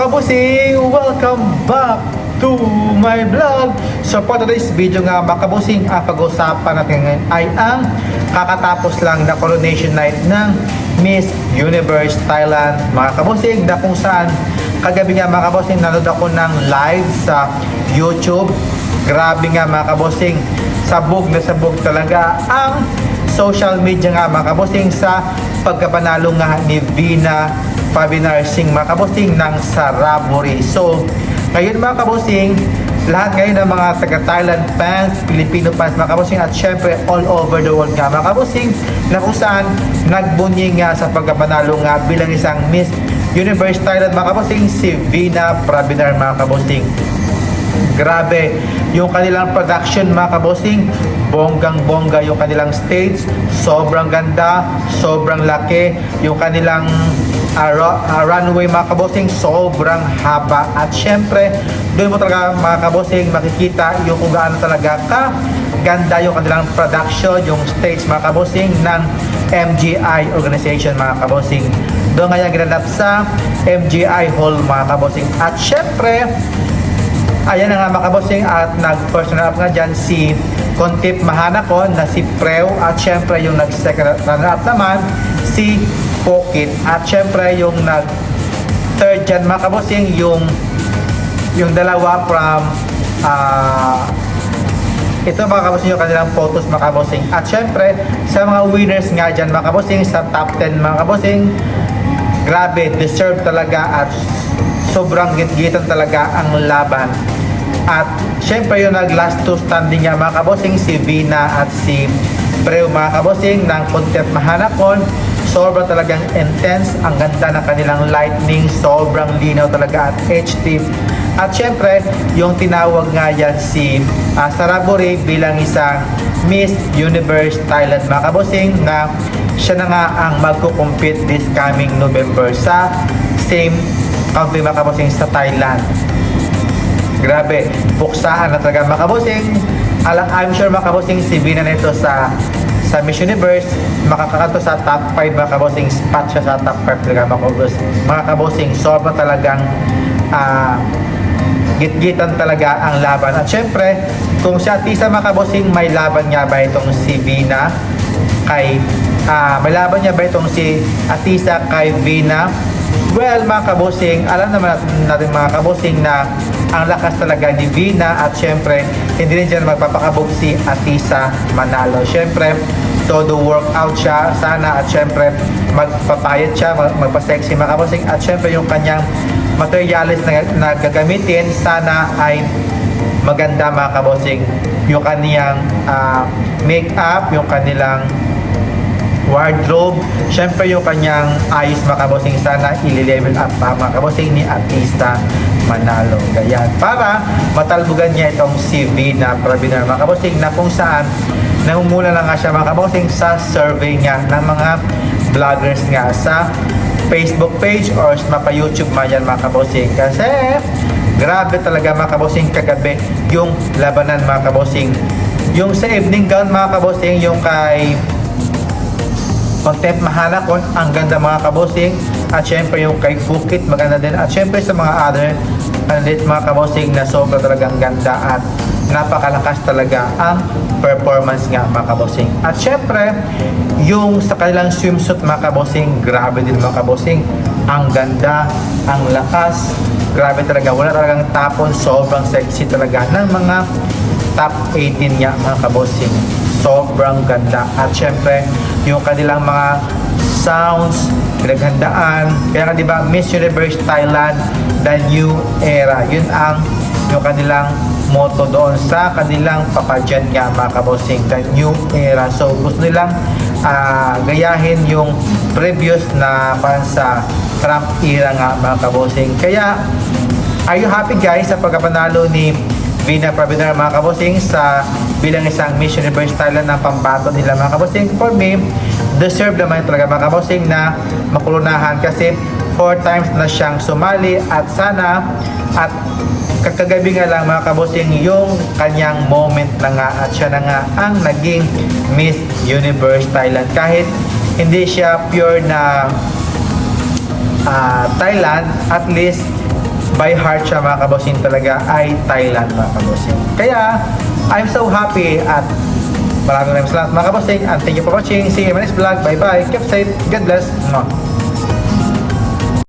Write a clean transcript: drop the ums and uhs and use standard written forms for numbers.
kabusing! Welcome back to my vlog! So for today's video nga mga kabusing, ang pag-usapan natin ngayon ay ang kakatapos lang na coronation night ng Miss Universe Thailand mga kabusing, na kung saan kagabi nga mga kabusing nanood ako ng live sa YouTube. Grabe nga mga kabusing, sabog na sabog talaga ang social media nga mga kabusing sa pagkapanalo nga ni Vina Pabinarsing mga kabusing ng Saraburi. So ngayon mga kabusing, lahat ngayon ng mga taga-Thailand fans, Filipino fans mga kabusing, at syempre all over the world nga mga kabusing, na kung saan nagbunyi nga sa pagkapanalo nga bilang isang Miss Universe Thailand mga kabusing, si Vina Prabinar mga kabusing. Grabe yung kanilang production mga kabosing, bonggang bongga yung kanilang stage, sobrang ganda, sobrang laki yung kanilang runway mga kabosing, sobrang haba, at syempre doon mo talaga mga kabosing makikita yung kung gaano talaga ganda yung kanilang production, yung stage mga kabosing ng MGI organization mga kabosing. Doon nga yung ginanap sa MGI Hall mga kabosing, at syempre ayan na nga mga kabosing, at nag-first runner-up nga dyan si Kontip Mahanakon na si Preo, at syempre yung nag-second runner-up naman si Pokit, at syempre yung nag-third dyan mga kabosing yung dalawa from ito mga kabosing yung kanilang photos mga kabosing. At syempre sa mga winners nga dyan mga kabosing, sa top 10 mga kabosing, grabe, deserve talaga at sobrang gitgitan talaga ang laban. At syempre yung nag-last two standing nga mga kabosing, si Vina at si Preo mga kabosing ng Kontip Mahanakon, sobrang talagang intense, ang ganda ng kanilang lightning, sobrang linaw talaga at HD. At syempre yung tinawag nga yan si Saraburi bilang isang Miss Universe Thailand mga kabosing, na siya na nga ang magko-compete this coming November sa same country mga kabosing sa Thailand. Grabe, buksaan na talaga mga kabosing. I'm sure mga kabosing si Vina nito sa Miss Universe makakakanto sa top 5 mga kabosing, spot siya sa top 5 talaga mga kabosing. Sobrang talagang gitgitan talaga ang laban. At syempre kung si Atisa mga kabosing, may laban nga ba itong si Vina kay may laban niya ba itong si Atisa kay Vina? Well mga kabosing, alam naman natin mga kabosing na ang lakas talaga ni Vina, at syempre hindi rin dyan magpapakabog si Atisa manalo. Syempre todo workout siya sana, at syempre magpapayat siya, magpa-sexy mga kabosing, at syempre yung kanyang materials na gagamitin sana ay maganda mga kabosing. Yung kaniyang make-up, yung kanilang wardrobe, syempre yung kanyang ayos mga kabosing, sana i-level up pa mga kabosing ni Atisa manalo. Ganyan, para matalbugan niya itong si Vina Prabinar mga kabosing, na kung saan nangunguna lang nga siya mga kabosing sa survey niya ng mga vloggers nga sa Facebook page or sa mapa YouTube man mga kabosing. Kasi grabe talaga mga kabosing kagabi yung labanan mga kabosing. Yung sa evening gown mga kabosing, yung kay Kontip Mahanakon, ang ganda mga kabosing, at syempre yung kay Bukit maganda din, at syempre sa mga other candidates mga kabosing na sobrang talagang ganda at napakalakas talaga ang performance nga mga kabosing. At syempre yung sa kanilang swimsuit mga kabosing, grabe din mga kabosing, ang ganda, ang lakas, grabe talaga, wala talagang tapon, sobrang sexy talaga ng mga top 18 nga mga kabosing, sobrang ganda. At syempre yung kanilang mga sounds, pinaghandaan, kaya nga diba Miss Universe Thailand, the new era, yun ang yung kanilang motto doon sa kanilang papageant nga mga kabosing, the new era. So gusto nilang gayahin yung previous na parang sa Trump era nga mga kabosing. Kaya are you happy guys sa pagkapanalo ni Vina Prabinar mga kabosing sa bilang isang Miss Universe Thailand ng pambato nila mga kabosing? For me, deserve naman talaga mga kabosing na makulunahan, kasi 4 times na siyang sumali, at sana at kakagabi nga lang mga kabosing yung kanyang moment na nga, at siya na nga ang naging Miss Universe Thailand. Kahit hindi siya pure na Thailand, at least by heart siya mga kabossing talaga ay Thailand mga kabossing. Kaya, I'm so happy at maraming salamat mga kabossing and thank you for watching. See you in my next vlog. Bye bye. Keep safe. God bless. Mwah.